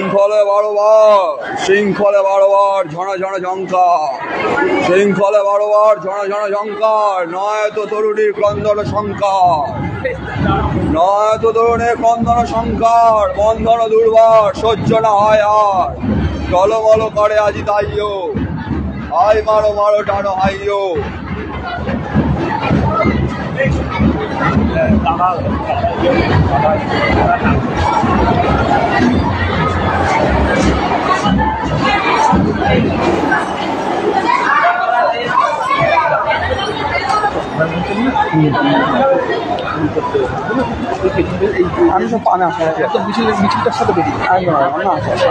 শৃঙ্খলে 12 বার, শৃঙ্খলে 12 বার ঝনা ঝনা ঝঙ্কার, শৃঙ্খলে 12 বার ঝনা ঝনা ঝঙ্কার, নয় তো তরুণীর ক্রন্দন সংকার, নয় তো তরুণের ক্রন্দন সংকার, বন্ধন দুর্বার সহ্য না হয় আর, টলমল করে আজি তাইও, আই মারো মারো টানো হাইও। আমি সব পানা মিছিলটার সাথে বেরিয়ে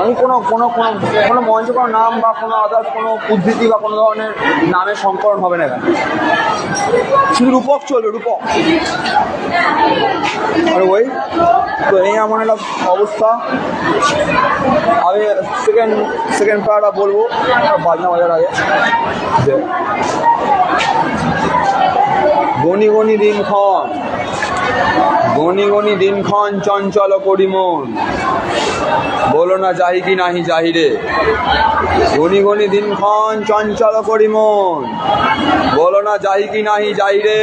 আমি কোনো কোনো কোনো কোনো মঞ্চ কোনো নাম বা কোনো আদার্স কোনো উদ্ধৃতি বা কোনো ধরনের নামের সংকলন হবে না এখানে, শুধু রূপক চলবে, রূপক। আর ওই তো এই এমন একটা অবস্থা। আমি সেকেন্ড পার্টটা বলবো বাজনা বাজার আগে। গনি গনি দিনক্ষণ, গনি গনি দিনক্ষণ চঞ্চল করি মন, বলো না যাহি কি নাহি যাহি রে। গনি গনি দিনক্ষণ চঞ্চল করি মন, বলো না যাহি কি নাহি যাই রে।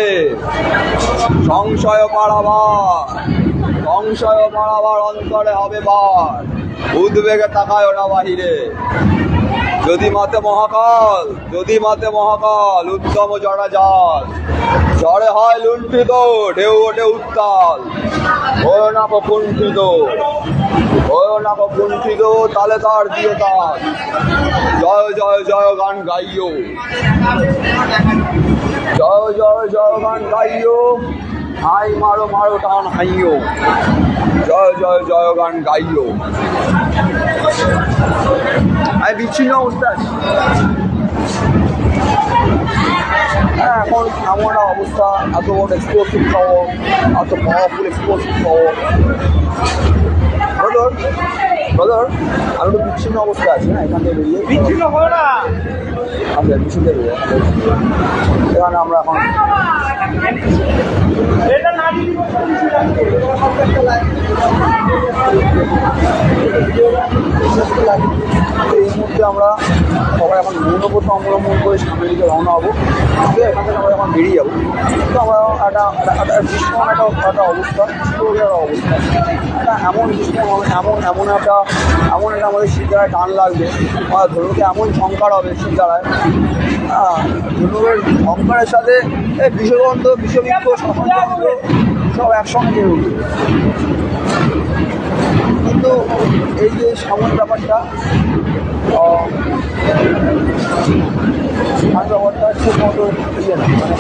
সংশয় পাড়াবার, সংশয় পাড়াবার অন্তরে হবে বার, উদ্বেগে তাকায় না বাহিরে। যদি মাতে মহাকাল, যদি মাতে মহাকাল, উত্তম জড়া জাল, ঝড়ে হয় লুণ্ঠিত, ঢেউ ওঠে উত্তাল, হয়েও না কুণ্ঠিত, হয়েও না কুণ্ঠিত, তালে তার দিয়ে তাল, জয় জয় জয় গান গাইও, জয় জয় জয় গান গাইও, আই মারো মারো টান হাইও, জয় জয় জয় গান গাইও। আমি বিচ্ছিন্ন অবস্থা আছি। হ্যাঁ, এখন এমন একটা অবস্থা, এত বড় এক্সপ্লোসিভ খবর, এত পাওয়ারফুল এক্সপ্লোসিভ খবর। ব্রাদার আমি একটু বিচ্ছিন্ন অবস্থা আছি না, এখান থেকে বেরিয়ে বিচ্ছিন্ন হয় না, আচ্ছা বিচ্ছিন্ন বেরিয়ে এখানে আমরা এখন এই মুহূর্তে আমরা সবাই এখন মৌনপথ অবলম্বন করে সামনের দিকে রওনা হবো। এখান থেকে আমরা এখন বেরিয়ে যাবো। তো আমরা একটা ভীষণ একটা অবস্থা, অবস্থা একটা এমন ভীষণ এমন একটা আমাদের শিলদারায় টান লাগবে, ধনুকে এমন ঝঙ্কার হবে শিলদারায়, ধনুকের ঝঙ্কারের সাথে বিষগন্ধ, বিষবৃক্ষ, শ্মশানগন্ধ সব একসঙ্গে উঠবে। কিন্তু এই যে সামন ব্যাপারটা, ব্যাপারটা ঠিক মতো ইয়ে না, মানে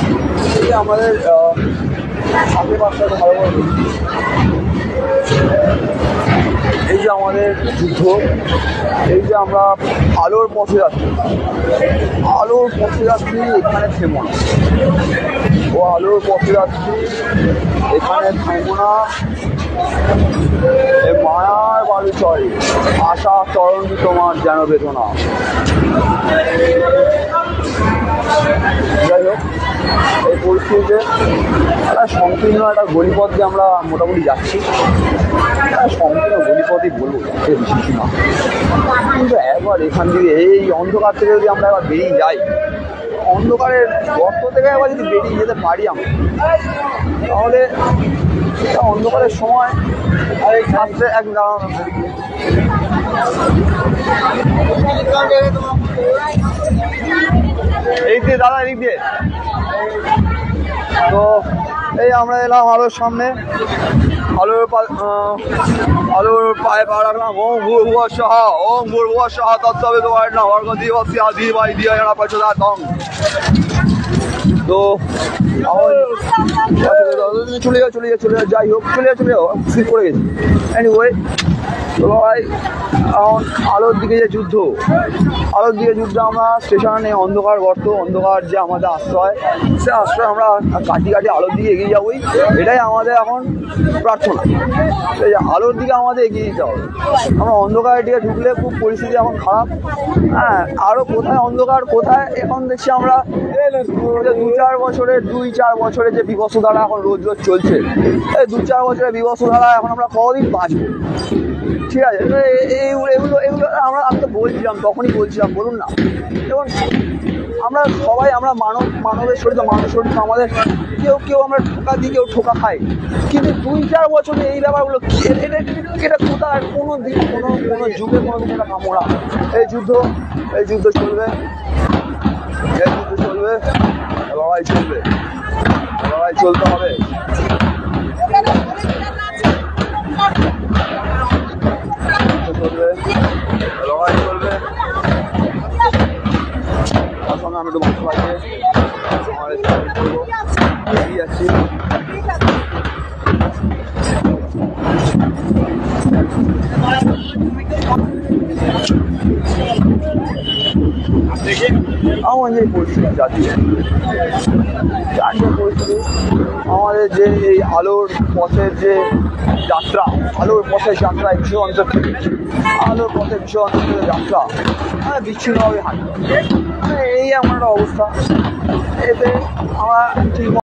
এই যে আমাদের আশেপাশে ভালো করে এই যে আমাদের যুদ্ধ, এই যে আমরা আলোর পথে যাচ্ছি, আলোর পথে যাচ্ছি, এখানে থেমো না, ও আলোর পথে যাচ্ছি, এখানে থেমো না, এ মায়ার বালু চড়ে আশা চরণ তোমার যেন বেদনা। যাই হোক, এই পরিস্থিতিতে একটা সংকীর্ণ একটা গলিপথ দিয়ে আমরা মোটামুটি যাচ্ছি, সংকীর্ণ গলিপথই বলবো, বেশি না। কিন্তু একবার এখান থেকে এই অন্ধকার থেকে যদি আমরা একবার বেরিয়ে যাই, অন্ধকারের গর্ত থেকে একবার যদি বেরিয়ে যেতে পারি আমরা, তাহলে অন্ধকারের সময় ছাত্রে এক দাঁড়ানো এই দিয়ে দাদা, এই দিয়ে। তো এই আমরা এলাম আলোর সামনে, আলোর পায়ে পা রাখলাম। ওম ভূর্ভুবঃ স্বঃ, ওম ভূর্ভুবঃ স্বঃ, তৎসবিতুর্বরেণ্যং ভর্গো দেবস্য ধীমহি ধিয়ো ইয়ো নঃ প্রচোদয়াৎ। তো চলে যাও, যাই হোক, চলে যাও, স্লিপ করে গেছি। এনিওয়ে, তো ভাই এখন আলোর দিকে যে যুদ্ধ, আলোর দিকে যুদ্ধ, আমরা স্টেশনে নেই, অন্ধকার গর্ত, অন্ধকার যে আমাদের আশ্রয়, সে আশ্রয় আমরা কাটি আলোর দিকে এগিয়ে যাবোই, এটাই আমাদের এখন প্রার্থনা। এই আলোর দিকে আমাদের এগিয়ে দিতে হবে। আমরা অন্ধকারের দিকে ঢুকলে খুব পরিস্থিতি এখন খারাপ। হ্যাঁ, আরও কোথায় অন্ধকার, কোথায় এখন দেখছি আমরা 2-4 বছরের যে বিবস্ত্র ধারা এখন রোজ চলছে, এই 2-4 বছরের বিবস্ত্র ধারা এখন আমরা কতদিন বাঁচবো? ঠিক আছে, এগুলো এগুলো এগুলো আমি তো বলছিলাম, তখনই বলছিলাম, বলুন না। দেখুন আমরা সবাই আমরা মানবের শরীর, মানুষ শরীর, আমাদের কেউ আমরা ঠোকা দিই, কেউ ঠোকা খাই, কিন্তু 2-4 বছরে এই ব্যাপারগুলো এটা কোথায় কোনো দিন কোনো যুগে কোনো দিন এটা কামড়া। এই যুদ্ধ চলবে, লড়াই চলবে, লড়াই চলতে হবে। লড়াই চলবে। তার সঙ্গে আমি একটু মাংস পাইয়ে এগিয়ে যাচ্ছি। আমার যে পরিস্থিতি যাচ্ছে, আমাদের যে এই আলোর পথের যে যাত্রা, আলোর পথের যাত্রা, বিশ্ব অঞ্চল থেকে আলোর পথে বিশ্ব অঞ্চলের যাত্রা বিচ্ছিন্নভাবে হাঁটবে, এই আমার একটা অবস্থা। এতে আমরা ঠিক